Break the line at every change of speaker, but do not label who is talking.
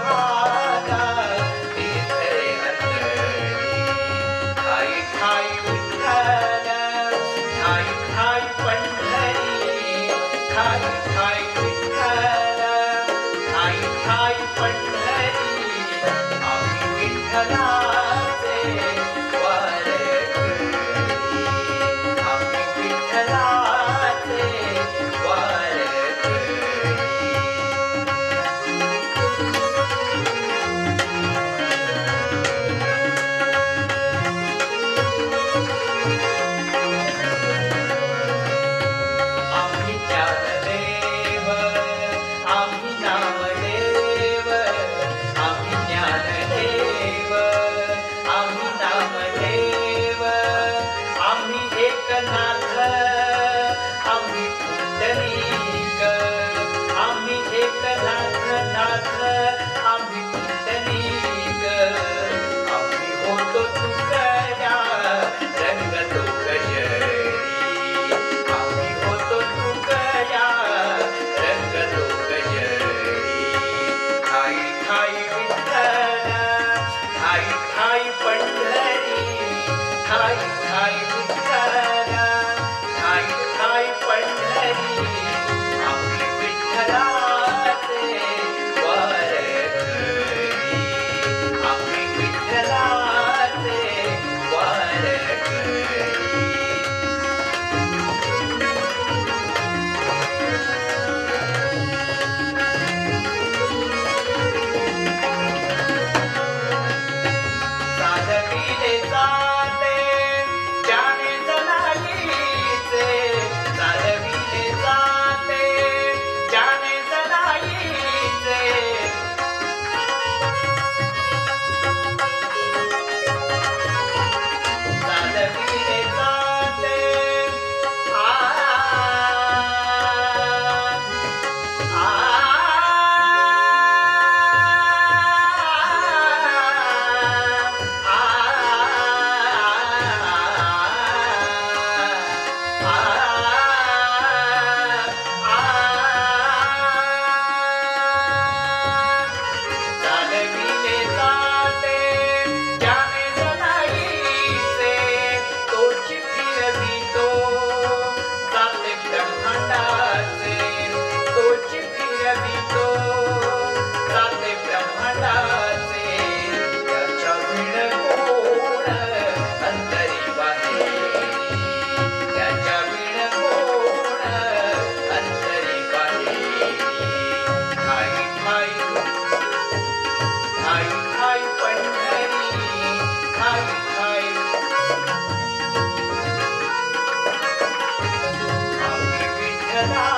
भाला विठ्ठले अंतरी ठाई ठाई विठ्ठल ठाई ठाई पंढरी ठाई ठाई विठ्ठल ठाई ठाई पंढरी आम्ही विठ्ठलाचे वारकरी आम्ही विठ्ठलाचे वारकरी आम्ही ज्ञानदेव आम्ही नामदेव आम्ही ज्ञानदेव आम्ही नामदेव आम्ही एकनाथ आम्ही पुंडलिक आम्ही एकनाथ नाथ आम्ही पुंडलिक आम्ही होतो तुकड्या रंगतो कजरी आम्ही होतो तुकड्या रंगतो कजरी ठाई ठाई विठ्ठल ठाई ठाई पंढरी ठाई ठाई विठ्ठल ठाई ठाई पंढरी आम्ही विठ्ठलाचे वारकरी आम्ही विठ्ठलाचे वारकरी चालविले जाते ज्याने जनाईचे चालविले जाते ज्याने जनाईचे चालविले जाते आ चालविले जाते ज्याने जनाईचे तोची फिरवितो जाते ब्रह्मांडाचे तोची फिरवितो जाते ब्रह्मांडाचे त्याच्या विण कोण अंतरी बाहेरी त्याच्या विण कोण अंतरी बाहेरी ठाई ठाई ठाई ठाई पंढरी ठाई ठाई आम्ही विठ्ठला